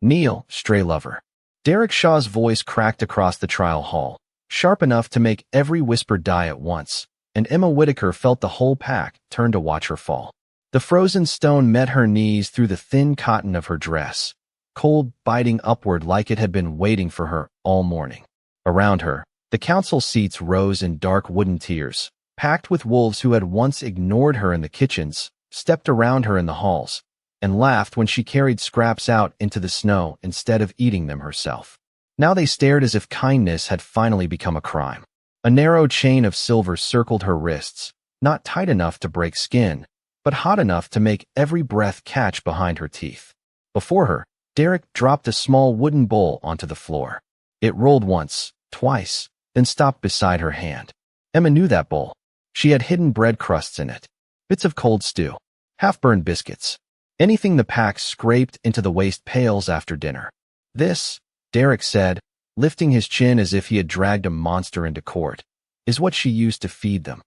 Kneel, stray lover. Derek Shaw's voice cracked across the trial hall, sharp enough to make every whisper die at once, and Emma Whitaker felt the whole pack turn to watch her fall. The frozen stone met her knees through the thin cotton of her dress, cold, biting upward like it had been waiting for her all morning. Around her, the council seats rose in dark wooden tiers, packed with wolves who had once ignored her in the kitchens, stepped around her in the halls, and laughed when she carried scraps out into the snow instead of eating them herself. Now they stared as if kindness had finally become a crime. A narrow chain of silver circled her wrists, not tight enough to break skin, but hot enough to make every breath catch behind her teeth. Before her, Derek dropped a small wooden bowl onto the floor. It rolled once, twice, then stopped beside her hand. Emma knew that bowl. She had hidden bread crusts in it, bits of cold stew, half-burned biscuits, anything the pack scraped into the waste pails after dinner. This, Derek said, lifting his chin as if he had dragged a monster into court, is what she used to feed them.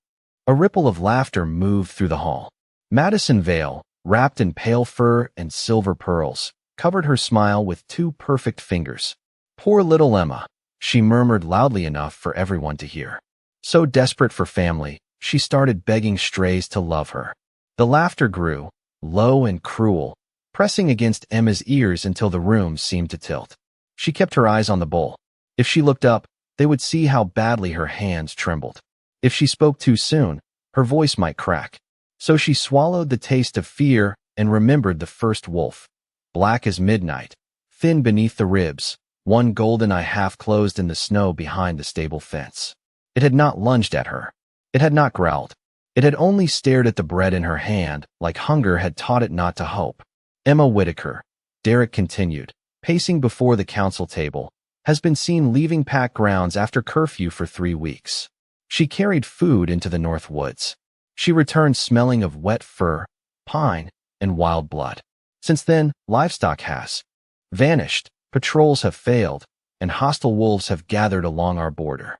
A ripple of laughter moved through the hall. Madison Vale, wrapped in pale fur and silver pearls, covered her smile with two perfect fingers. Poor little Emma, she murmured loudly enough for everyone to hear. So desperate for family, she started begging strays to love her. The laughter grew, low and cruel, pressing against Emma's ears until the room seemed to tilt. She kept her eyes on the bowl. If she looked up, they would see how badly her hands trembled. If she spoke too soon, her voice might crack. So she swallowed the taste of fear and remembered the first wolf. Black as midnight, thin beneath the ribs, one golden eye half closed in the snow behind the stable fence. It had not lunged at her. It had not growled. It had only stared at the bread in her hand, like hunger had taught it not to hope. Emma Whitaker, Derek continued, pacing before the council table, has been seen leaving pack grounds after curfew for 3 weeks. She carried food into the North Woods. She returned smelling of wet fur, pine, and wild blood. Since then, livestock has vanished, patrols have failed, and hostile wolves have gathered along our border.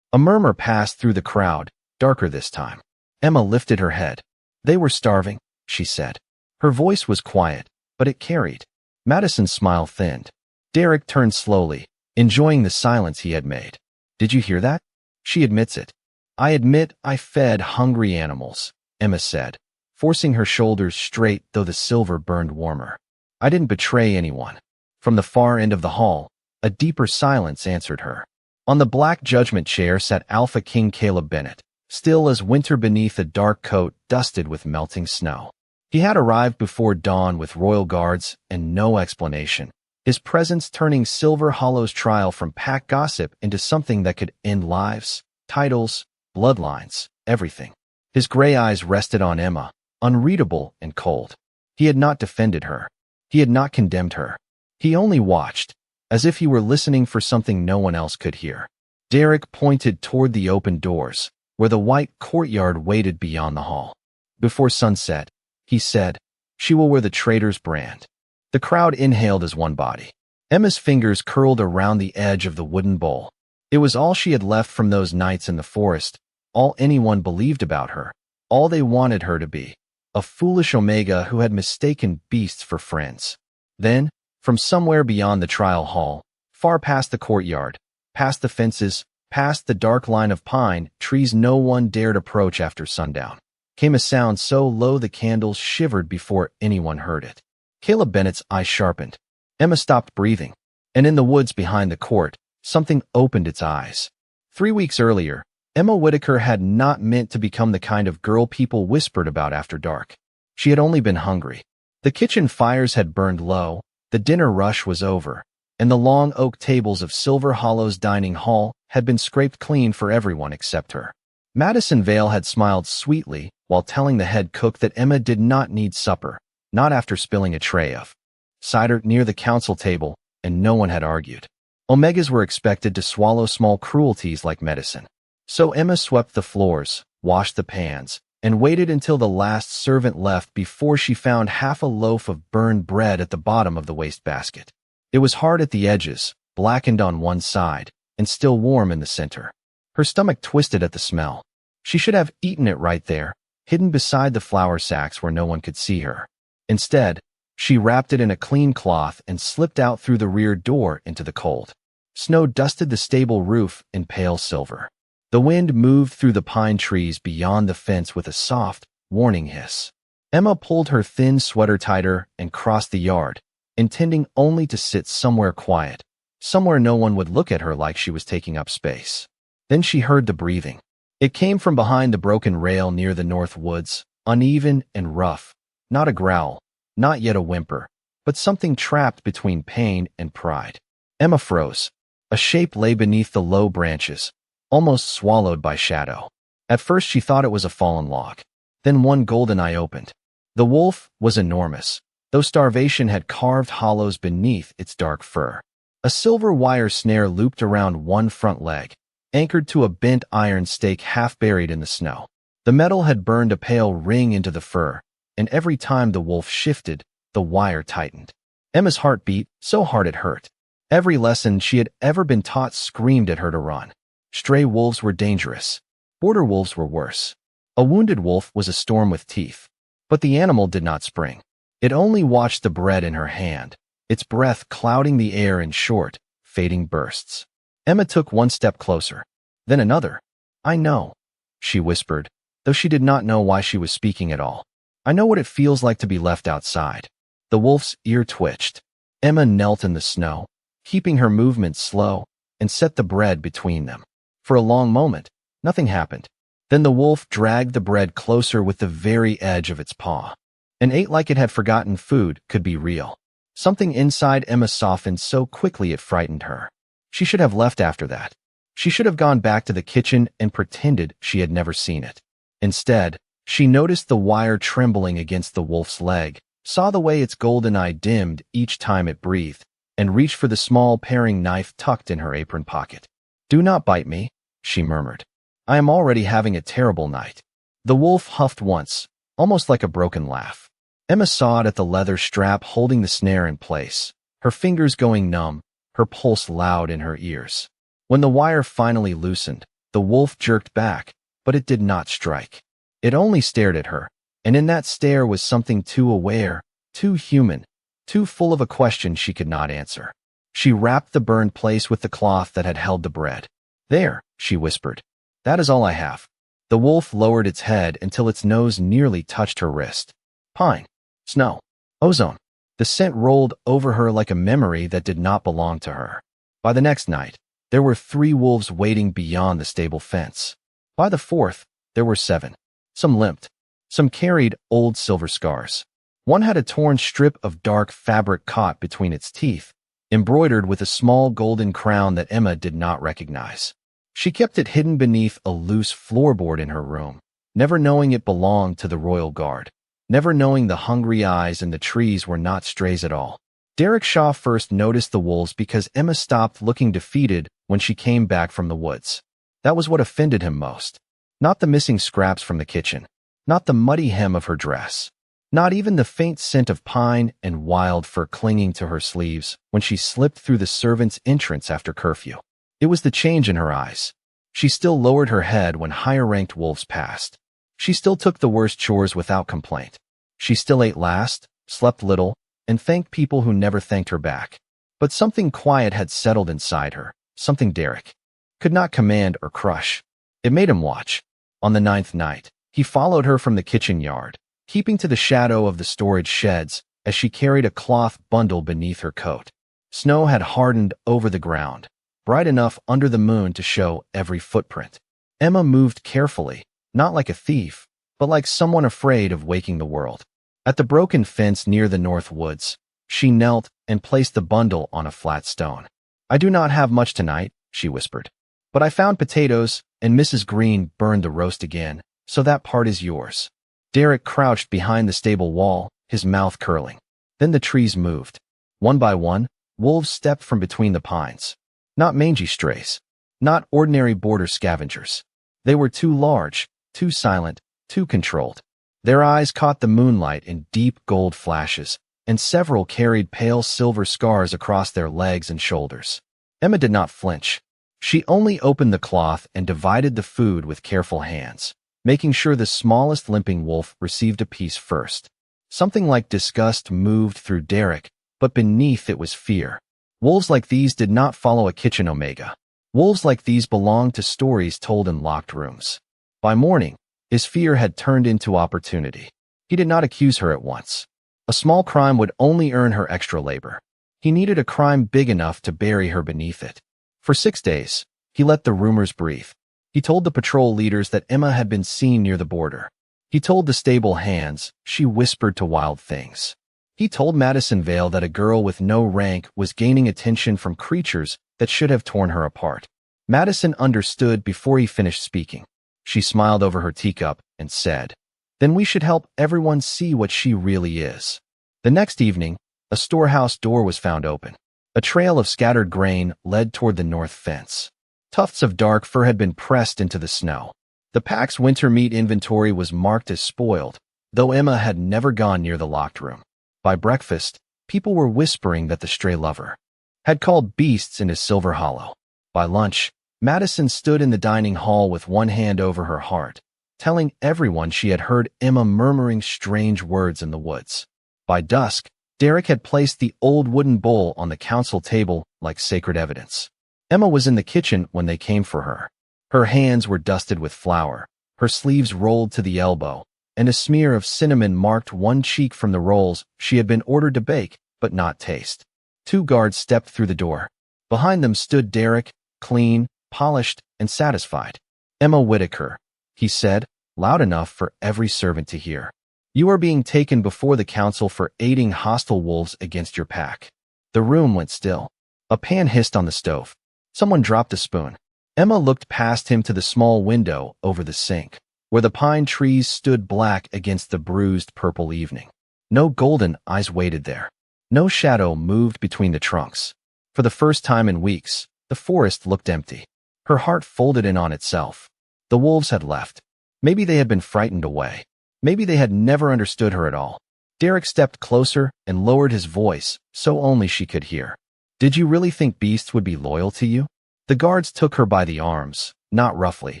A murmur passed through the crowd, darker this time. Emma lifted her head. They were starving, she said. Her voice was quiet, but it carried. Madison's smile thinned. Derek turned slowly, enjoying the silence he had made. Did you hear that? She admits it. I admit I fed hungry animals, Emma said, forcing her shoulders straight though the silver burned warmer. I didn't betray anyone. From the far end of the hall, a deeper silence answered her. On the black judgment chair sat Alpha King Caleb Bennett, still as winter beneath a dark coat dusted with melting snow. He had arrived before dawn with royal guards and no explanation, his presence turning Silver Hollow's trial from pack gossip into something that could end lives, titles, bloodlines, everything. His gray eyes rested on Emma, unreadable and cold. He had not defended her. He had not condemned her. He only watched, as if he were listening for something no one else could hear. Derek pointed toward the open doors, where the white courtyard waited beyond the hall. Before sunset, he said, she will wear the traitor's brand. The crowd inhaled as one body. Emma's fingers curled around the edge of the wooden bowl. It was all she had left from those nights in the forest, all anyone believed about her, all they wanted her to be, a foolish Omega who had mistaken beasts for friends. Then, from somewhere beyond the trial hall, far past the courtyard, past the fences, past the dark line of pine trees no one dared approach after sundown, came a sound so low the candles shivered before anyone heard it. Caleb Bennett's eyes sharpened. Emma stopped breathing, and in the woods behind the court, something opened its eyes. 3 weeks earlier, Emma Whitaker had not meant to become the kind of girl people whispered about after dark. She had only been hungry. The kitchen fires had burned low, the dinner rush was over, and the long oak tables of Silver Hollow's dining hall had been scraped clean for everyone except her. Madison Vale had smiled sweetly while telling the head cook that Emma did not need supper, not after spilling a tray of cider near the council table, and no one had argued. Omegas were expected to swallow small cruelties like medicine. So Emma swept the floors, washed the pans, and waited until the last servant left before she found half a loaf of burned bread at the bottom of the wastebasket. It was hard at the edges, blackened on one side, and still warm in the center. Her stomach twisted at the smell. She should have eaten it right there, hidden beside the flour sacks where no one could see her. Instead, She wrapped it in a clean cloth and slipped out through the rear door into the cold. Snow dusted the stable roof in pale silver. The wind moved through the pine trees beyond the fence with a soft, warning hiss. Emma pulled her thin sweater tighter and crossed the yard, intending only to sit somewhere quiet, somewhere no one would look at her like she was taking up space. Then she heard the breathing. It came from behind the broken rail near the north woods, uneven and rough, not a growl, not yet a whimper, but something trapped between pain and pride. Emma froze. A shape lay beneath the low branches, almost swallowed by shadow. At first she thought it was a fallen log. Then one golden eye opened. The wolf was enormous, though starvation had carved hollows beneath its dark fur. A silver wire snare looped around one front leg, anchored to a bent iron stake half buried in the snow. The metal had burned a pale ring into the fur, and every time the wolf shifted, the wire tightened. Emma's heart beat so hard it hurt. Every lesson she had ever been taught screamed at her to run. Stray wolves were dangerous. Border wolves were worse. A wounded wolf was a storm with teeth. But the animal did not spring. It only watched the bread in her hand, its breath clouding the air in short, fading bursts. Emma took one step closer, then another. "I know," she whispered, though she did not know why she was speaking at all. "I know what it feels like to be left outside." The wolf's ear twitched. Emma knelt in the snow, keeping her movements slow, and set the bread between them. For a long moment, nothing happened. Then the wolf dragged the bread closer with the very edge of its paw, and ate like it had forgotten food could be real. Something inside Emma softened so quickly it frightened her. She should have left after that. She should have gone back to the kitchen and pretended she had never seen it. Instead, she noticed the wire trembling against the wolf's leg, saw the way its golden eye dimmed each time it breathed, and reached for the small paring knife tucked in her apron pocket. "Do not bite me," she murmured. "I am already having a terrible night." The wolf huffed once, almost like a broken laugh. Emma sawed at the leather strap holding the snare in place, her fingers going numb, her pulse loud in her ears. When the wire finally loosened, the wolf jerked back, but it did not strike. It only stared at her, and in that stare was something too aware, too human, too full of a question she could not answer. She wrapped the burned place with the cloth that had held the bread. "There," she whispered. "That is all I have." The wolf lowered its head until its nose nearly touched her wrist. Pine, snow, ozone. The scent rolled over her like a memory that did not belong to her. By the next night, there were 3 wolves waiting beyond the stable fence. By the 4th, there were 7. Some limped. Some carried old silver scars. One had a torn strip of dark fabric caught between its teeth, embroidered with a small golden crown that Emma did not recognize. She kept it hidden beneath a loose floorboard in her room, never knowing it belonged to the royal guard, never knowing the hungry eyes in the trees were not strays at all. Derek Shaw first noticed the wolves because Emma stopped looking defeated when she came back from the woods. That was what offended him most. Not the missing scraps from the kitchen, not the muddy hem of her dress, not even the faint scent of pine and wild fur clinging to her sleeves when she slipped through the servants' entrance after curfew. It was the change in her eyes. She still lowered her head when higher-ranked wolves passed. She still took the worst chores without complaint. She still ate last, slept little, and thanked people who never thanked her back. But something quiet had settled inside her, something Derek could not command or crush. It made him watch. On the 9th night, he followed her from the kitchen yard, keeping to the shadow of the storage sheds as she carried a cloth bundle beneath her coat. Snow had hardened over the ground, bright enough under the moon to show every footprint. Emma moved carefully, not like a thief, but like someone afraid of waking the world. At the broken fence near the north woods, she knelt and placed the bundle on a flat stone. "I do not have much tonight," she whispered, "but I found potatoes, and Mrs. Green burned the roast again, so that part is yours." Derek crouched behind the stable wall, his mouth curling. Then the trees moved. One by one, wolves stepped from between the pines. Not mangy strays, not ordinary border scavengers. They were too large, too silent, too controlled. Their eyes caught the moonlight in deep gold flashes, and several carried pale silver scars across their legs and shoulders. Emma did not flinch. She only opened the cloth and divided the food with careful hands, making sure the smallest limping wolf received a piece first. Something like disgust moved through Derek, but beneath it was fear. Wolves like these did not follow a kitchen omega. Wolves like these belonged to stories told in locked rooms. By morning, his fear had turned into opportunity. He did not accuse her at once. A small crime would only earn her extra labor. He needed a crime big enough to bury her beneath it. For 6 days, he let the rumors breathe. He told the patrol leaders that Emma had been seen near the border. He told the stable hands she whispered to wild things. He told Madison Vale that a girl with no rank was gaining attention from creatures that should have torn her apart. Madison understood before he finished speaking. She smiled over her teacup and said, "Then we should help everyone see what she really is." The next evening, a storehouse door was found open. A trail of scattered grain led toward the north fence. Tufts of dark fur had been pressed into the snow. The pack's winter meat inventory was marked as spoiled, though Emma had never gone near the locked room. By breakfast, people were whispering that the stray lover had called beasts into Silver Hollow. By lunch, Madison stood in the dining hall with one hand over her heart, telling everyone she had heard Emma murmuring strange words in the woods. By dusk, Derek had placed the old wooden bowl on the council table like sacred evidence. Emma was in the kitchen when they came for her. Her hands were dusted with flour, her sleeves rolled to the elbow, and a smear of cinnamon marked one cheek from the rolls she had been ordered to bake but not taste. 2 guards stepped through the door. Behind them stood Derek, clean, polished, and satisfied. "Emma Whitaker," he said, loud enough for every servant to hear. "You are being taken before the council for aiding hostile wolves against your pack." The room went still. A pan hissed on the stove. Someone dropped a spoon. Emma looked past him to the small window over the sink, where the pine trees stood black against the bruised purple evening. No golden eyes waited there. No shadow moved between the trunks. For the first time in weeks, the forest looked empty. Her heart folded in on itself. The wolves had left. Maybe they had been frightened away. Maybe they had never understood her at all. Derek stepped closer and lowered his voice so only she could hear. "Did you really think beasts would be loyal to you?" The guards took her by the arms, not roughly,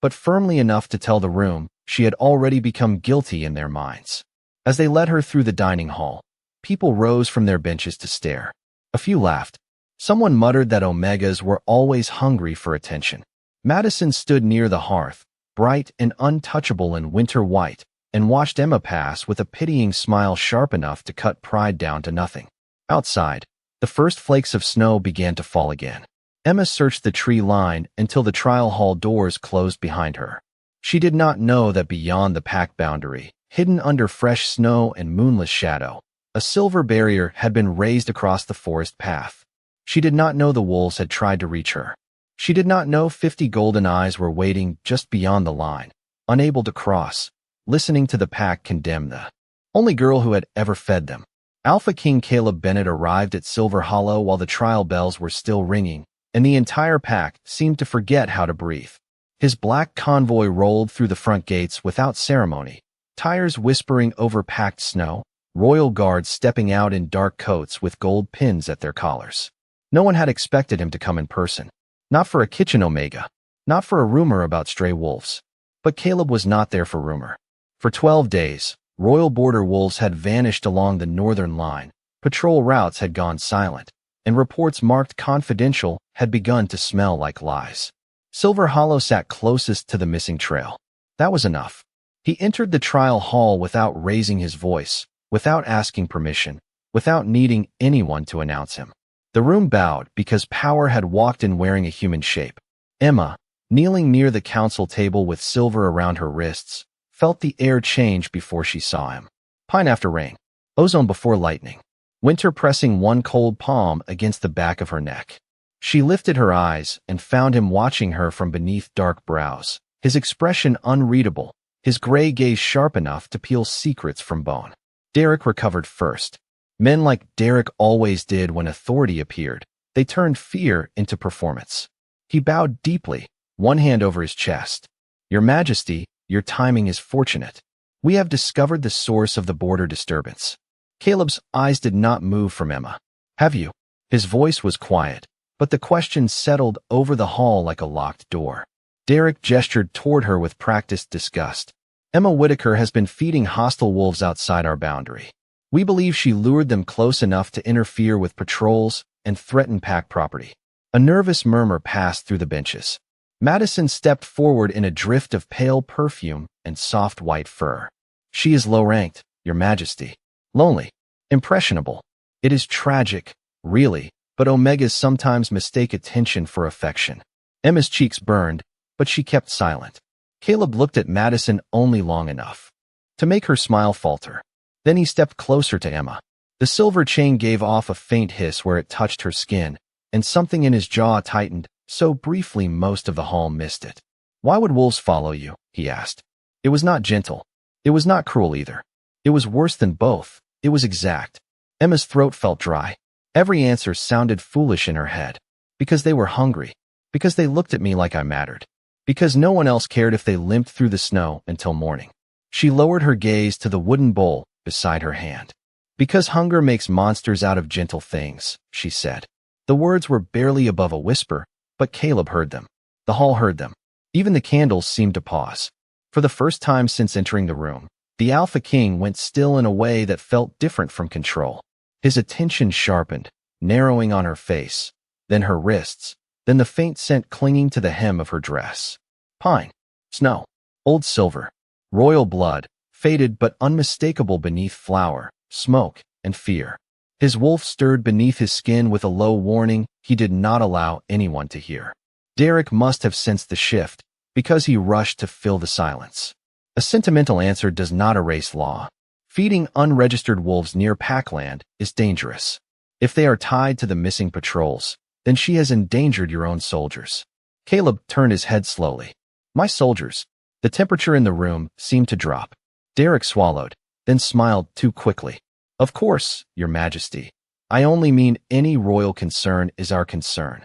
but firmly enough to tell the room she had already become guilty in their minds. As they led her through the dining hall, people rose from their benches to stare. A few laughed. Someone muttered that omegas were always hungry for attention. Madison stood near the hearth, bright and untouchable in winter white, and watched Emma pass with a pitying smile sharp enough to cut pride down to nothing. Outside, the first flakes of snow began to fall again. Emma searched the tree line until the trial hall doors closed behind her. She did not know that beyond the pack boundary, hidden under fresh snow and moonless shadow, a silver barrier had been raised across the forest path. She did not know the wolves had tried to reach her. She did not know 50 golden eyes were waiting just beyond the line, unable to cross, listening to the pack condemn the only girl who had ever fed them. Alpha King Caleb Bennett arrived at Silver Hollow while the trial bells were still ringing, and the entire pack seemed to forget how to breathe. His black convoy rolled through the front gates without ceremony, tires whispering over packed snow, royal guards stepping out in dark coats with gold pins at their collars. No one had expected him to come in person. Not for a kitchen omega, not for a rumor about stray wolves. But Caleb was not there for rumor. For 12 days, royal border wolves had vanished along the northern line, patrol routes had gone silent, and reports marked confidential had begun to smell like lies. Silver Hollow sat closest to the missing trail. That was enough. He entered the trial hall without raising his voice, without asking permission, without needing anyone to announce him. The room bowed because power had walked in wearing a human shape. Emma, kneeling near the council table with silver around her wrists, felt the air change before she saw him. Pine after rain, ozone before lightning, winter pressing one cold palm against the back of her neck. She lifted her eyes and found him watching her from beneath dark brows, his expression unreadable, his gray gaze sharp enough to peel secrets from bone. Derek recovered first. Men like Derek always did when authority appeared. They turned fear into performance. He bowed deeply, one hand over his chest. "Your Majesty, your timing is fortunate. We have discovered the source of the border disturbance." Caleb's eyes did not move from Emma. "Have you?" His voice was quiet, but the question settled over the hall like a locked door. Derek gestured toward her with practiced disgust. Emma Whitaker has been feeding hostile wolves outside our boundary. We believe she lured them close enough to interfere with patrols and threaten pack property. A nervous murmur passed through the benches. Madison stepped forward in a drift of pale perfume and soft white fur. She is low-ranked, Your Majesty. Lonely. Impressionable. It is tragic, really, but Omegas sometimes mistake attention for affection. Emma's cheeks burned, but she kept silent. Caleb looked at Madison only long enough to make her smile falter. Then he stepped closer to Emma. The silver chain gave off a faint hiss where it touched her skin, and something in his jaw tightened, so briefly most of the hall missed it. Why would wolves follow you? He asked. It was not gentle. It was not cruel either. It was worse than both. It was exact. Emma's throat felt dry. Every answer sounded foolish in her head. Because they were hungry. Because they looked at me like I mattered. Because no one else cared if they limped through the snow until morning. She lowered her gaze to the wooden bowl beside her hand. Because hunger makes monsters out of gentle things, she said. The words were barely above a whisper, but Caleb heard them. The hall heard them. Even the candles seemed to pause. For the first time since entering the room, the Alpha King went still in a way that felt different from control. His attention sharpened, narrowing on her face, then her wrists, then the faint scent clinging to the hem of her dress. Pine, snow, old silver, royal blood, faded but unmistakable beneath flour, smoke, and fear. His wolf stirred beneath his skin with a low warning he did not allow anyone to hear. Derek must have sensed the shift, because he rushed to fill the silence. A sentimental answer does not erase law. Feeding unregistered wolves near packland is dangerous. If they are tied to the missing patrols, then she has endangered your own soldiers. Caleb turned his head slowly. My soldiers. The temperature in the room seemed to drop. Derek swallowed, then smiled too quickly. Of course, Your Majesty. I only mean any royal concern is our concern.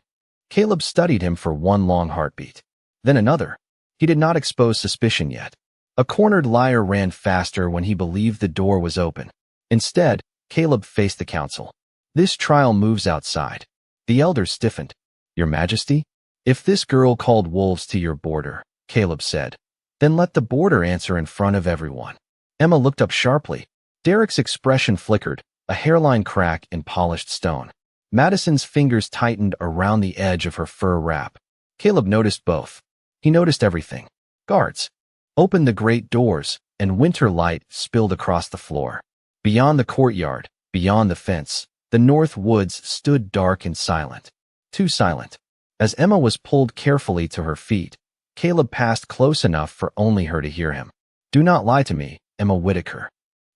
Caleb studied him for one long heartbeat. Then another. He did not expose suspicion yet. A cornered liar ran faster when he believed the door was open. Instead, Caleb faced the council. This trial moves outside. The elders stiffened. Your Majesty? If this girl called wolves to your border, Caleb said, then let the border answer in front of everyone. Emma looked up sharply. Derek's expression flickered, a hairline crack in polished stone. Madison's fingers tightened around the edge of her fur wrap. Caleb noticed both. He noticed everything. Guards opened the great doors, and winter light spilled across the floor. Beyond the courtyard, beyond the fence, the north woods stood dark and silent. Too silent. As Emma was pulled carefully to her feet, Caleb passed close enough for only her to hear him. Do not lie to me, Emma Whitaker.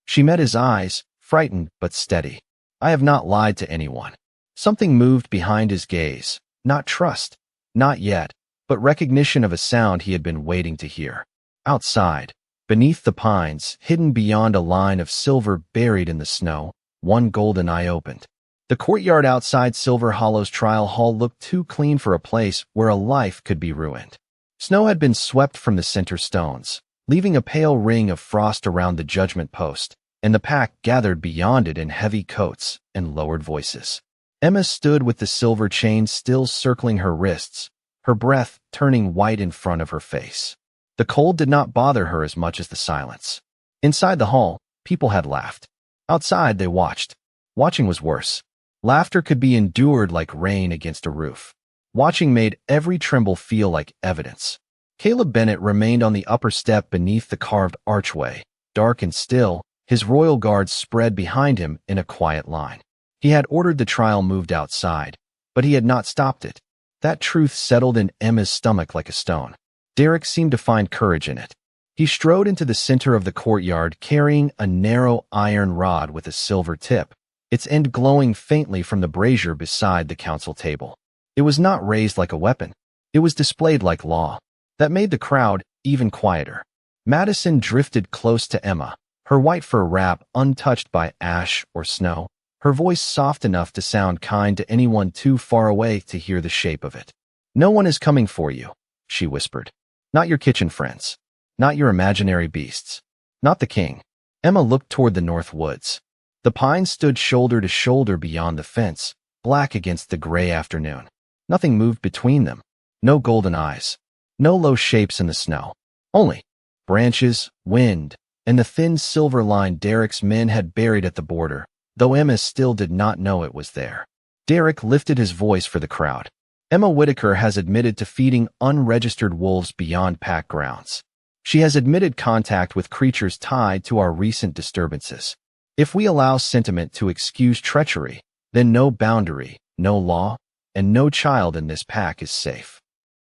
She met his eyes, frightened but steady. I have not lied to anyone. Something moved behind his gaze. Not trust. Not yet, but recognition of a sound he had been waiting to hear. Outside, beneath the pines, hidden beyond a line of silver buried in the snow, one golden eye opened. The courtyard outside Silver Hollow's trial hall looked too clean for a place where a life could be ruined. Snow had been swept from the center stones, leaving a pale ring of frost around the judgment post, and the pack gathered beyond it in heavy coats and lowered voices. Emma stood with the silver chain still circling her wrists, her breath turning white in front of her face. The cold did not bother her as much as the silence. Inside the hall, people had laughed. Outside, they watched. Watching was worse. Laughter could be endured like rain against a roof. Watching made every tremble feel like evidence. Caleb Bennett remained on the upper step beneath the carved archway, dark and still, his royal guards spread behind him in a quiet line. He had ordered the trial moved outside, but he had not stopped it. That truth settled in Emma's stomach like a stone. Derek seemed to find courage in it. He strode into the center of the courtyard carrying a narrow iron rod with a silver tip, its end glowing faintly from the brazier beside the council table. It was not raised like a weapon. It was displayed like law. That made the crowd even quieter. Madison drifted close to Emma, her white fur wrap untouched by ash or snow, her voice soft enough to sound kind to anyone too far away to hear the shape of it. No one is coming for you, she whispered. Not your kitchen friends. Not your imaginary beasts. Not the king. Emma looked toward the north woods. The pines stood shoulder to shoulder beyond the fence, black against the gray afternoon. Nothing moved between them. No golden eyes. No low shapes in the snow. Only branches, wind, and the thin silver line Derek's men had buried at the border, though Emma still did not know it was there. Derek lifted his voice for the crowd. Emma Whitaker has admitted to feeding unregistered wolves beyond pack grounds. She has admitted contact with creatures tied to our recent disturbances. If we allow sentiment to excuse treachery, then no boundary, no law, and no child in this pack is safe.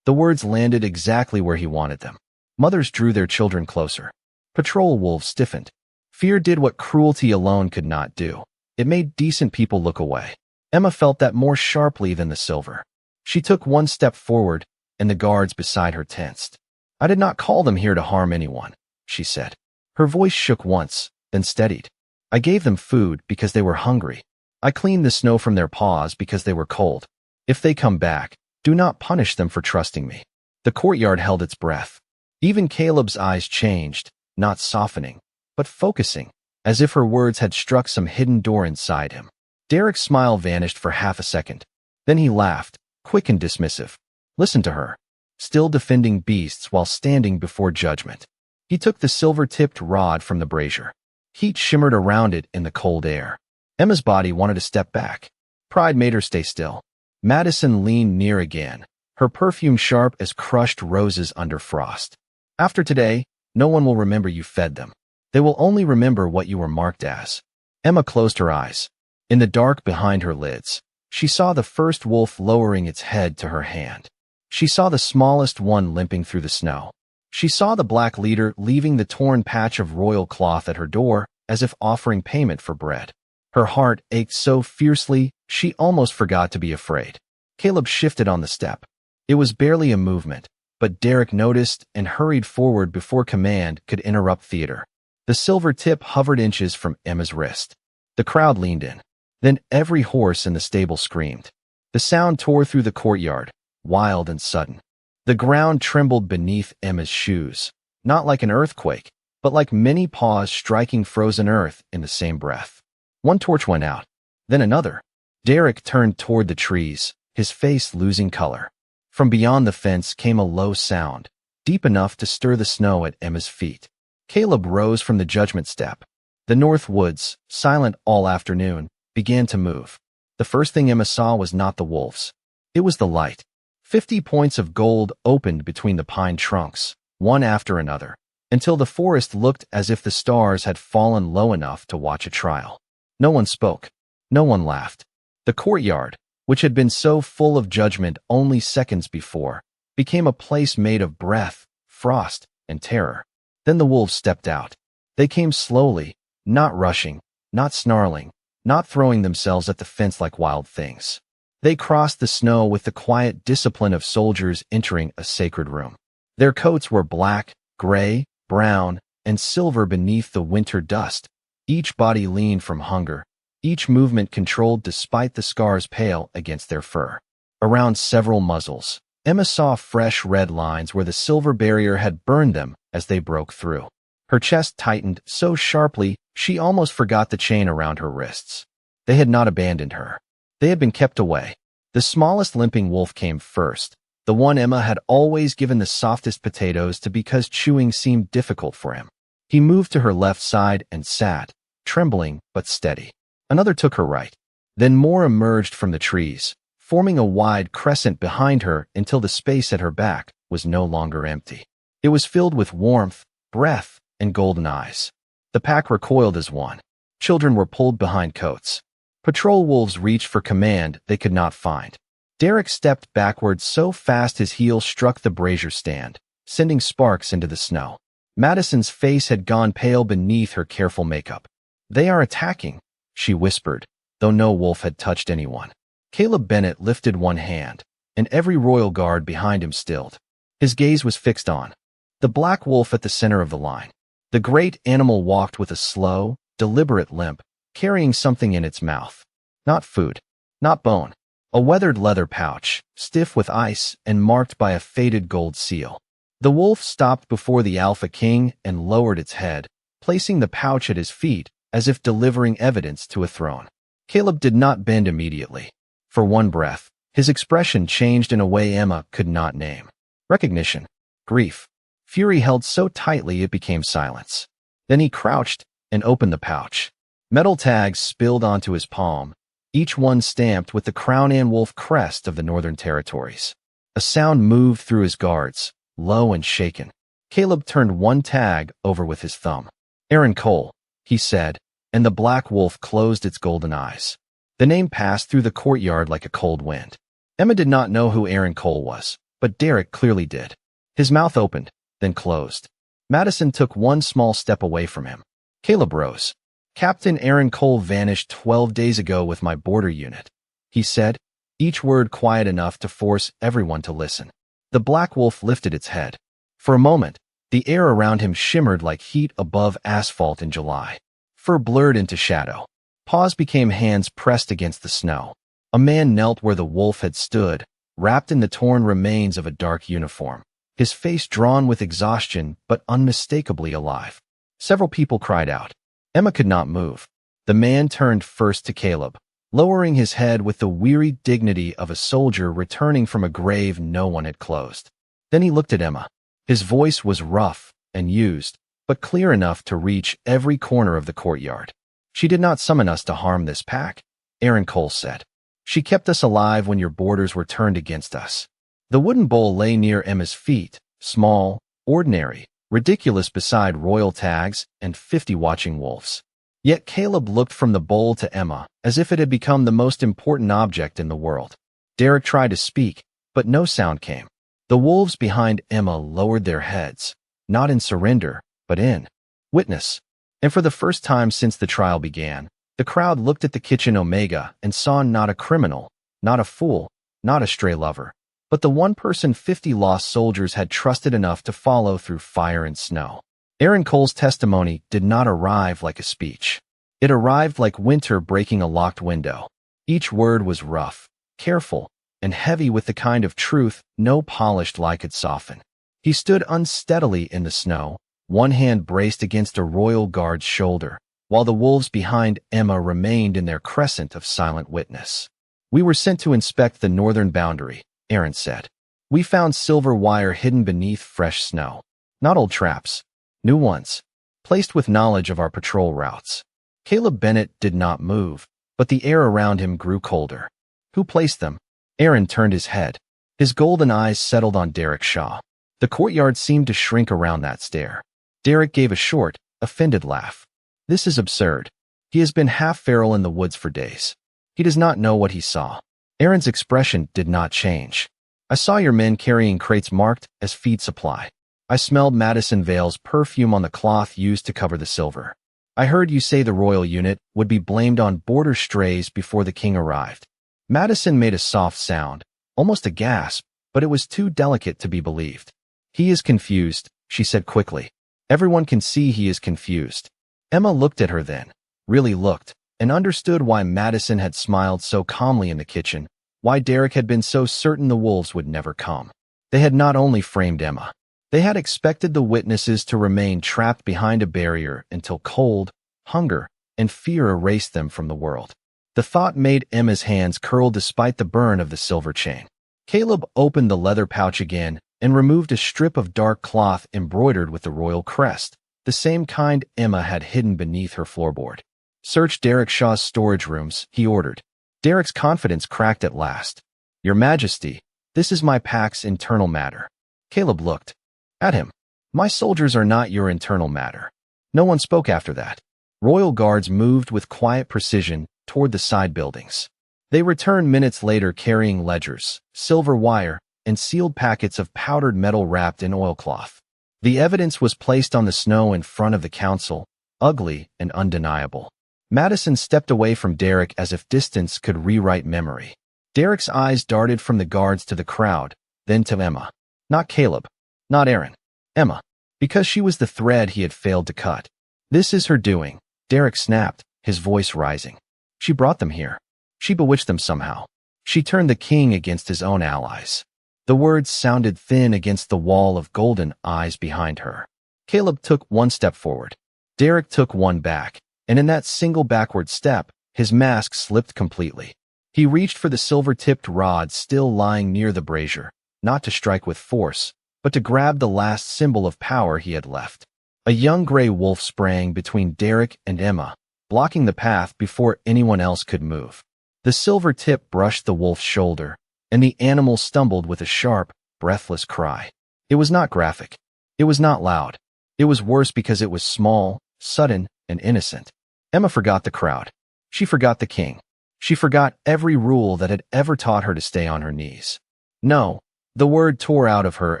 The words landed exactly where he wanted them. Mothers drew their children closer. Patrol wolves stiffened. Fear did what cruelty alone could not do. It made decent people look away. Emma felt that more sharply than the silver. She took one step forward, and the guards beside her tensed. "I did not call them here to harm anyone," she said. Her voice shook once, then steadied. "I gave them food because they were hungry. I cleaned the snow from their paws because they were cold. If they come back, do not punish them for trusting me." The courtyard held its breath. Even Caleb's eyes changed, not softening, but focusing, as if her words had struck some hidden door inside him. Derek's smile vanished for half a second. Then he laughed, quick and dismissive. Listen to her, still defending beasts while standing before judgment. He took the silver-tipped rod from the brazier. Heat shimmered around it in the cold air. Emma's body wanted to step back. Pride made her stay still. Madison leaned near again, her perfume sharp as crushed roses under frost. "After today, no one will remember you fed them. They will only remember what you were marked as." Emma closed her eyes. In the dark behind her lids, she saw the first wolf lowering its head to her hand. She saw the smallest one limping through the snow. She saw the black leader leaving the torn patch of royal cloth at her door as if offering payment for bread. Her heart ached so fiercely, she almost forgot to be afraid. Caleb shifted on the step. It was barely a movement, but Derek noticed and hurried forward before command could interrupt theater. The silver tip hovered inches from Emma's wrist. The crowd leaned in. Then every horse in the stable screamed. The sound tore through the courtyard, wild and sudden. The ground trembled beneath Emma's shoes, not like an earthquake, but like many paws striking frozen earth in the same breath. One torch went out, then another. Derek turned toward the trees, his face losing color. From beyond the fence came a low sound, deep enough to stir the snow at Emma's feet. Caleb rose from the judgment step. The north woods, silent all afternoon, began to move. The first thing Emma saw was not the wolves. It was the light. 50 points of gold opened between the pine trunks, one after another, until the forest looked as if the stars had fallen low enough to watch a trial. No one spoke. No one laughed. The courtyard, which had been so full of judgment only seconds before, became a place made of breath, frost, and terror. Then the wolves stepped out. They came slowly, not rushing, not snarling, not throwing themselves at the fence like wild things. They crossed the snow with the quiet discipline of soldiers entering a sacred room. Their coats were black, gray, brown, and silver beneath the winter dust. Each body lean from hunger, each movement controlled despite the scars pale against their fur. Around several muzzles, Emma saw fresh red lines where the silver barrier had burned them as they broke through. Her chest tightened so sharply she almost forgot the chain around her wrists. They had not abandoned her. They had been kept away. The smallest limping wolf came first, the one Emma had always given the softest potatoes to because chewing seemed difficult for him. He moved to her left side and sat, trembling but steady. Another took her right. Then more emerged from the trees, forming a wide crescent behind her until the space at her back was no longer empty. It was filled with warmth, breath, and golden eyes. The pack recoiled as one. Children were pulled behind coats. Patrol wolves reached for command they could not find. Derek stepped backward so fast his heel struck the brazier stand, sending sparks into the snow. Madison's face had gone pale beneath her careful makeup. "They are attacking," she whispered, though no wolf had touched anyone. Caleb Bennett lifted one hand, and every royal guard behind him stilled. His gaze was fixed on the black wolf at the center of the line. The great animal walked with a slow, deliberate limp, carrying something in its mouth. Not food, not bone. A weathered leather pouch, stiff with ice and marked by a faded gold seal. The wolf stopped before the Alpha King and lowered its head, placing the pouch at his feet as if delivering evidence to a throne. Caleb did not bend immediately. For one breath, his expression changed in a way Emma could not name. Recognition, grief, Fury held so tightly it became silence. Then he crouched and opened the pouch. Metal tags spilled onto his palm, each one stamped with the crown and wolf crest of the Northern Territories. A sound moved through his guards, low and shaken. Caleb turned one tag over with his thumb. "Aaron Cole," he said, and the black wolf closed its golden eyes. The name passed through the courtyard like a cold wind. Emma did not know who Aaron Cole was, but Derek clearly did. His mouth opened, then closed. Madison took one small step away from him. Caleb rose. "Captain Aaron Cole vanished 12 days ago with my border unit," he said, each word quiet enough to force everyone to listen. The black wolf lifted its head. For a moment, the air around him shimmered like heat above asphalt in July. Fur blurred into shadow. Paws became hands pressed against the snow. A man knelt where the wolf had stood, wrapped in the torn remains of a dark uniform, his face drawn with exhaustion but unmistakably alive. Several people cried out. Emma could not move. The man turned first to Caleb, lowering his head with the weary dignity of a soldier returning from a grave no one had closed. Then he looked at Emma. His voice was rough and used, but clear enough to reach every corner of the courtyard. "She did not summon us to harm this pack," Aaron Cole said. "She kept us alive when your borders were turned against us." The wooden bowl lay near Emma's feet, small, ordinary, ridiculous beside royal tags and 50 watching wolves. Yet Caleb looked from the bowl to Emma as if it had become the most important object in the world. Derek tried to speak, but no sound came. The wolves behind Emma lowered their heads, not in surrender, but in witness. And for the first time since the trial began, the crowd looked at the kitchen Omega and saw not a criminal, not a fool, not a stray lover, but the one person 50 lost soldiers had trusted enough to follow through fire and snow. Aaron Cole's testimony did not arrive like a speech. It arrived like winter breaking a locked window. Each word was rough, careful, and heavy with the kind of truth no polished lie could soften. He stood unsteadily in the snow, one hand braced against a royal guard's shoulder, while the wolves behind Emma remained in their crescent of silent witness. "We were sent to inspect the northern boundary," Aaron said. "We found silver wire hidden beneath fresh snow. Not old traps, new ones, placed with knowledge of our patrol routes." Caleb Bennett did not move, but the air around him grew colder. "Who placed them?" Aaron turned his head. His golden eyes settled on Derek Shaw. The courtyard seemed to shrink around that stare. Derek gave a short, offended laugh. "This is absurd. He has been half feral in the woods for days. He does not know what he saw." Aaron's expression did not change. "I saw your men carrying crates marked as feed supply. I smelled Madison Vale's perfume on the cloth used to cover the silver. I heard you say the royal unit would be blamed on border strays before the king arrived." Madison made a soft sound, almost a gasp, but it was too delicate to be believed. "He is confused," she said quickly. "Everyone can see he is confused." Emma looked at her then, really looked, and understood why Madison had smiled so calmly in the kitchen, why Derek had been so certain the wolves would never come. They had not only framed Emma. They had expected the witnesses to remain trapped behind a barrier until cold, hunger, and fear erased them from the world. The thought made Emma's hands curl despite the burn of the silver chain. Caleb opened the leather pouch again and removed a strip of dark cloth embroidered with the royal crest, the same kind Emma had hidden beneath her floorboard. "Search Derek Shaw's storage rooms," he ordered. Derek's confidence cracked at last. "Your Majesty, this is my pack's internal matter." Caleb looked at him. "My soldiers are not your internal matter." No one spoke after that. Royal guards moved with quiet precision toward the side buildings. They returned minutes later carrying ledgers, silver wire, and sealed packets of powdered metal wrapped in oilcloth. The evidence was placed on the snow in front of the council, ugly and undeniable. Madison stepped away from Derek as if distance could rewrite memory. Derek's eyes darted from the guards to the crowd, then to Emma. Not Caleb. Not Aaron. Emma. Because she was the thread he had failed to cut. "This is her doing," Derek snapped, his voice rising. "She brought them here. She bewitched them somehow. She turned the king against his own allies." The words sounded thin against the wall of golden eyes behind her. Caleb took one step forward. Derek took one back, and in that single backward step, his mask slipped completely. He reached for the silver-tipped rod still lying near the brazier, not to strike with force, but to grab the last symbol of power he had left. A young gray wolf sprang between Derek and Emma, blocking the path before anyone else could move. The silver tip brushed the wolf's shoulder, and the animal stumbled with a sharp, breathless cry. It was not graphic. It was not loud. It was worse because it was small, sudden, and innocent. Emma forgot the crowd. She forgot the king. She forgot every rule that had ever taught her to stay on her knees. No, the word tore out of her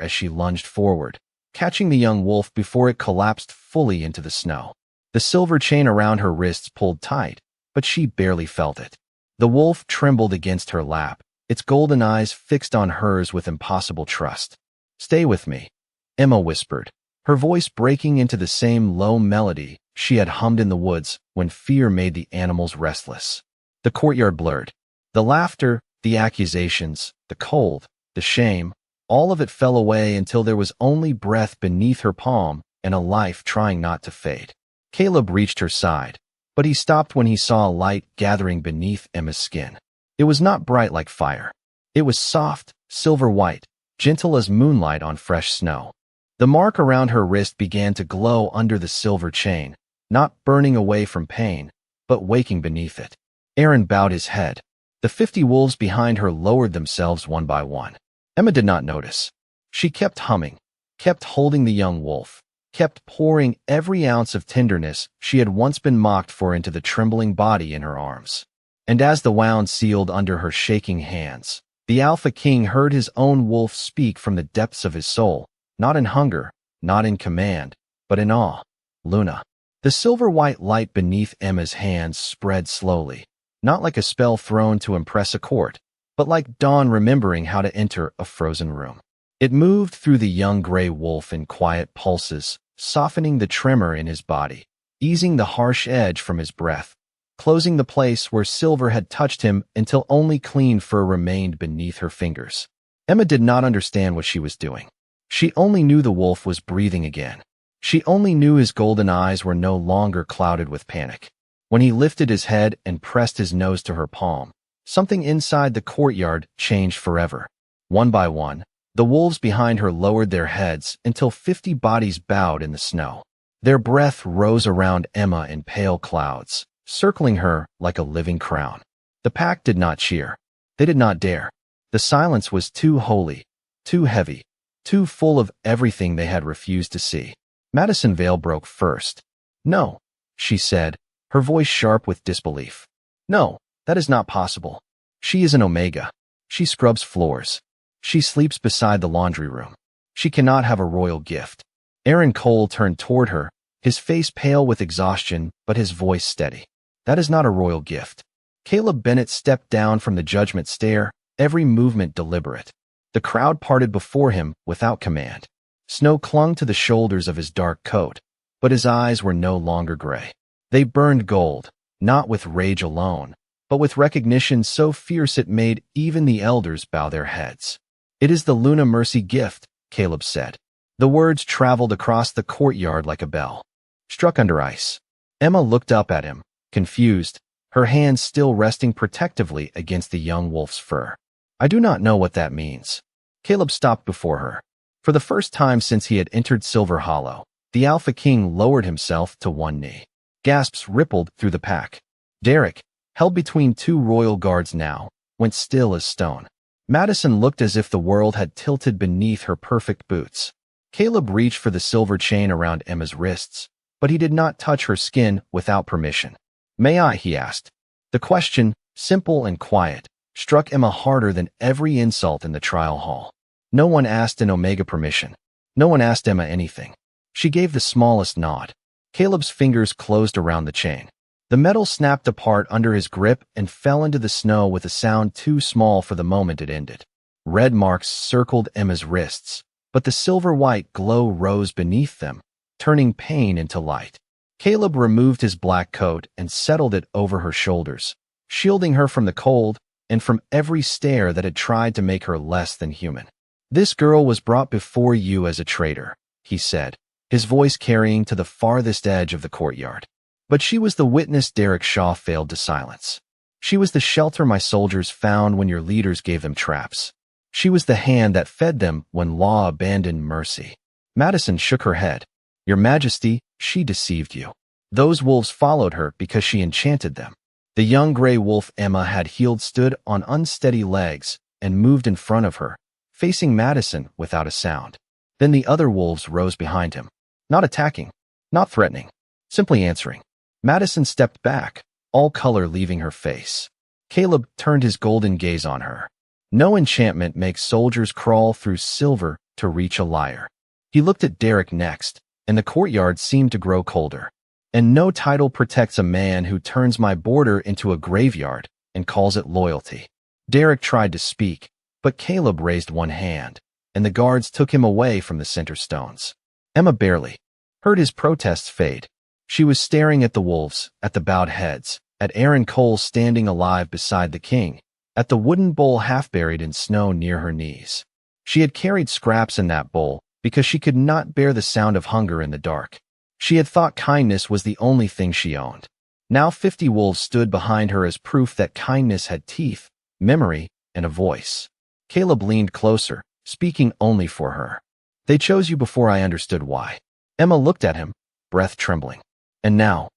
as she lunged forward, catching the young wolf before it collapsed fully into the snow. The silver chain around her wrists pulled tight, but she barely felt it. The wolf trembled against her lap, its golden eyes fixed on hers with impossible trust. "Stay with me," Emma whispered, her voice breaking into the same low melody she had hummed in the woods when fear made the animals restless. The courtyard blurred. The laughter, the accusations, the cold, the shame, all of it fell away until there was only breath beneath her palm and a life trying not to fade. Caleb reached her side, but he stopped when he saw a light gathering beneath Emma's skin. It was not bright like fire. It was soft, silver white, gentle as moonlight on fresh snow. The mark around her wrist began to glow under the silver chain, not burning away from pain, but waking beneath it. Aaron bowed his head. The 50 wolves behind her lowered themselves one by one. Emma did not notice. She kept humming, kept holding the young wolf, kept pouring every ounce of tenderness she had once been mocked for into the trembling body in her arms. And as the wound sealed under her shaking hands, the Alpha King heard his own wolf speak from the depths of his soul, not in hunger, not in command, but in awe. "Luna." The silver-white light beneath Emma's hands spread slowly, not like a spell thrown to impress a court, but like dawn remembering how to enter a frozen room. It moved through the young gray wolf in quiet pulses, softening the tremor in his body, easing the harsh edge from his breath, closing the place where silver had touched him until only clean fur remained beneath her fingers. Emma did not understand what she was doing. She only knew the wolf was breathing again. She only knew his golden eyes were no longer clouded with panic. When he lifted his head and pressed his nose to her palm, something inside the courtyard changed forever. One by one, the wolves behind her lowered their heads until 50 bodies bowed in the snow. Their breath rose around Emma in pale clouds, circling her like a living crown. The pack did not cheer. They did not dare. The silence was too holy, too heavy, too full of everything they had refused to see. Madison Vale broke first. "No," she said, her voice sharp with disbelief. "No, that is not possible. She is an Omega. She scrubs floors. She sleeps beside the laundry room. She cannot have a royal gift." Aaron Cole turned toward her, his face pale with exhaustion, but his voice steady. "That is not a royal gift." Caleb Bennett stepped down from the judgment stair, every movement deliberate. The crowd parted before him without command. Snow clung to the shoulders of his dark coat, but his eyes were no longer gray. They burned gold, not with rage alone, but with recognition so fierce it made even the elders bow their heads. "It is the Luna Mercy gift," Caleb said. The words traveled across the courtyard like a bell, struck under ice. Emma looked up at him, confused, her hands still resting protectively against the young wolf's fur. "I do not know what that means." Caleb stopped before her. For the first time since he had entered Silver Hollow, the Alpha King lowered himself to one knee. Gasps rippled through the pack. Derek, held between two royal guards now, went still as stone. Madison looked as if the world had tilted beneath her perfect boots. Caleb reached for the silver chain around Emma's wrists, but he did not touch her skin without permission. "May I?" he asked. The question, simple and quiet, struck Emma harder than every insult in the trial hall. No one asked an Omega permission. No one asked Emma anything. She gave the smallest nod. Caleb's fingers closed around the chain. The metal snapped apart under his grip and fell into the snow with a sound too small for the moment it ended. Red marks circled Emma's wrists, but the silver-white glow rose beneath them, turning pain into light. Caleb removed his black coat and settled it over her shoulders, shielding her from the cold and from every stare that had tried to make her less than human. "This girl was brought before you as a traitor," he said, his voice carrying to the farthest edge of the courtyard. "But she was the witness Derek Shaw failed to silence. She was the shelter my soldiers found when your leaders gave them traps. She was the hand that fed them when law abandoned mercy. Madison shook her head. Your Majesty, she deceived you. Those wolves followed her because she enchanted them. The young gray wolf Emma had healed stood on unsteady legs and moved in front of her, facing Madison without a sound. Then the other wolves rose behind him, not attacking, not threatening, simply answering. Madison stepped back, all color leaving her face. Caleb turned his golden gaze on her. No enchantment makes soldiers crawl through silver to reach a liar. He looked at Derek next, and the courtyard seemed to grow colder. And no title protects a man who turns my border into a graveyard and calls it loyalty. Derek tried to speak, but Caleb raised one hand, and the guards took him away from the center stones. Emma barely heard his protests fade. She was staring at the wolves, at the bowed heads, at Aaron Cole standing alive beside the king, at the wooden bowl half buried in snow near her knees. She had carried scraps in that bowl because she could not bear the sound of hunger in the dark. She had thought kindness was the only thing she owned. Now 50 wolves stood behind her as proof that kindness had teeth, memory, and a voice. Caleb leaned closer, speaking only for her. They chose you before I understood why. Emma looked at him, breath trembling. And now?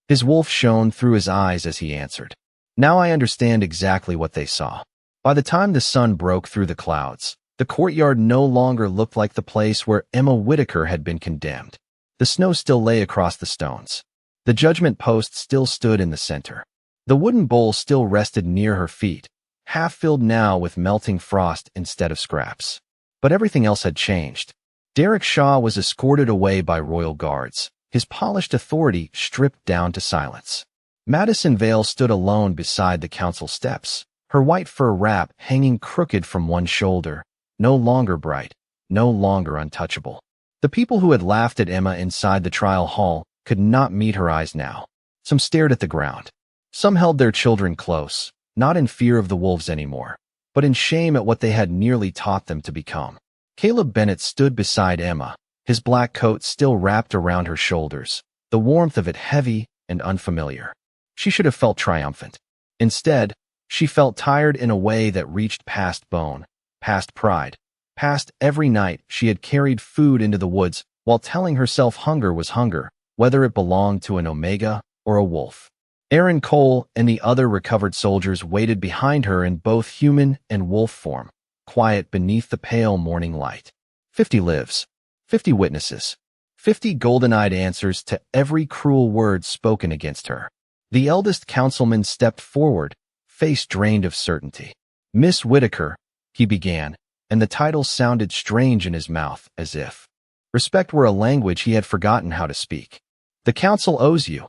His wolf shone through his eyes as he answered. Now I understand exactly what they saw. By the time the sun broke through the clouds, the courtyard no longer looked like the place where Emma Whitaker had been condemned. The snow still lay across the stones. The judgment post still stood in the center. The wooden bowl still rested near her feet, half filled now with melting frost instead of scraps. But everything else had changed. Derek Shaw was escorted away by royal guards, his polished authority stripped down to silence. Madison Vale stood alone beside the council steps, her white fur wrap hanging crooked from one shoulder, no longer bright, no longer untouchable. The people who had laughed at Emma inside the trial hall could not meet her eyes now. Some stared at the ground. Some held their children close, not in fear of the wolves anymore, but in shame at what they had nearly taught them to become. Caleb Bennett stood beside Emma, his black coat still wrapped around her shoulders, the warmth of it heavy and unfamiliar. She should have felt triumphant. Instead, she felt tired in a way that reached past bone, past pride, past every night she had carried food into the woods while telling herself hunger was hunger, whether it belonged to an Omega or a wolf. Aaron Cole and the other recovered soldiers waited behind her in both human and wolf form, quiet beneath the pale morning light. 50 lives, 50 witnesses, 50 golden-eyed answers to every cruel word spoken against her. The eldest councilman stepped forward, face drained of certainty. Miss Whitaker, he began, and the title sounded strange in his mouth, as if respect were a language he had forgotten how to speak. The council owes you.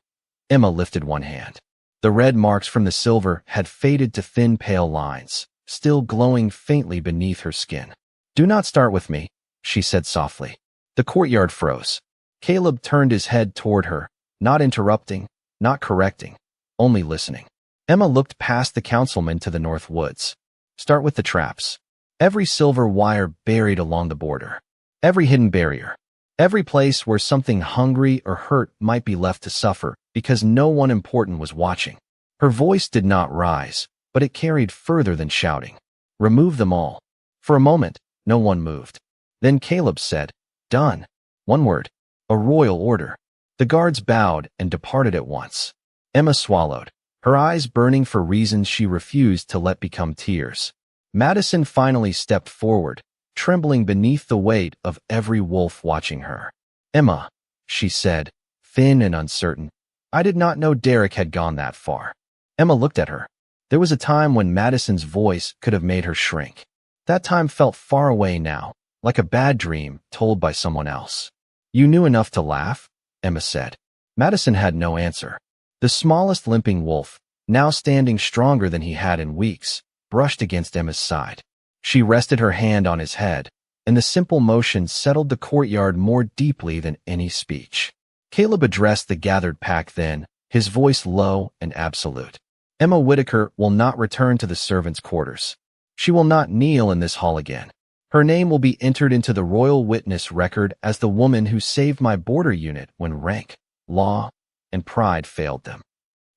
Emma lifted one hand. The red marks from the silver had faded to thin pale lines, still glowing faintly beneath her skin. Do not start with me, she said softly. The courtyard froze. Caleb turned his head toward her, not interrupting, not correcting, only listening. Emma looked past the councilman to the north woods. Start with the traps. Every silver wire buried along the border. Every hidden barrier. Every place where something hungry or hurt might be left to suffer because no one important was watching. Her voice did not rise, but it carried further than shouting. Remove them all. For a moment, no one moved. Then Caleb said, Done. One word. A royal order. The guards bowed and departed at once. Emma swallowed, her eyes burning for reasons she refused to let become tears. Madison finally stepped forward, trembling beneath the weight of every wolf watching her. Emma, she said, thin and uncertain, I did not know Derek had gone that far. Emma looked at her. There was a time when Madison's voice could have made her shrink. That time felt far away now, like a bad dream told by someone else. You knew enough to laugh? Emma said. Madison had no answer. The smallest limping wolf, now standing stronger than he had in weeks, brushed against Emma's side. She rested her hand on his head, and the simple motion settled the courtyard more deeply than any speech. Caleb addressed the gathered pack then, his voice low and absolute. Emma Whitaker will not return to the servants' quarters. She will not kneel in this hall again. Her name will be entered into the royal witness record as the woman who saved my border unit when rank, law, and pride failed them.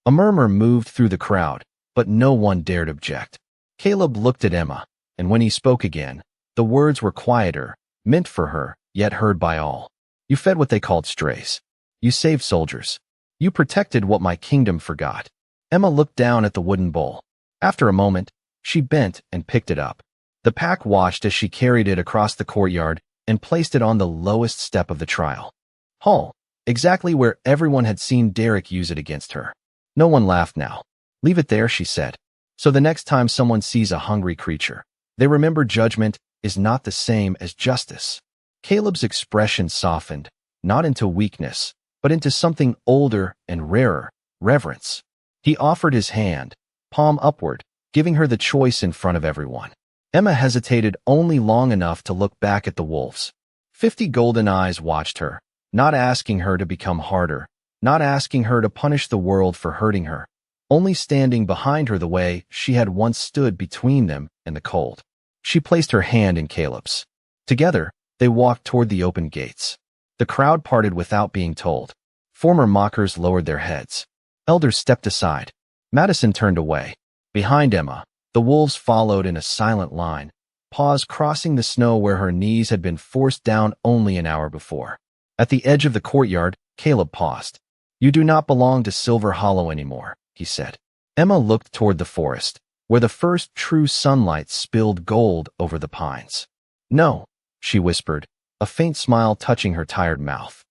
A murmur moved through the crowd, but no one dared object. Caleb looked at Emma, and when he spoke again, the words were quieter, meant for her, yet heard by all. You fed what they called strays. You saved soldiers. You protected what my kingdom forgot. Emma looked down at the wooden bowl. After a moment, she bent and picked it up. The pack watched as she carried it across the courtyard and placed it on the lowest step of the trial hall, exactly where everyone had seen Derek use it against her. No one laughed now. Leave it there, she said. So the next time someone sees a hungry creature, they remember judgment is not the same as justice. Caleb's expression softened, not into weakness, but into something older and rarer, reverence. He offered his hand, palm upward, giving her the choice in front of everyone. Emma hesitated only long enough to look back at the wolves. 50 golden eyes watched her, not asking her to become harder, not asking her to punish the world for hurting her, only standing behind her the way she had once stood between them and the cold. She placed her hand in Caleb's. Together, they walked toward the open gates. The crowd parted without being told. Former mockers lowered their heads. Elders stepped aside. Madison turned away. Behind Emma, the wolves followed in a silent line, paws crossing the snow where her knees had been forced down only an hour before. At the edge of the courtyard, Caleb paused. You do not belong to Silver Hollow anymore, he said. Emma looked toward the forest, where the first true sunlight spilled gold over the pines. No, she whispered, a faint smile touching her tired mouth.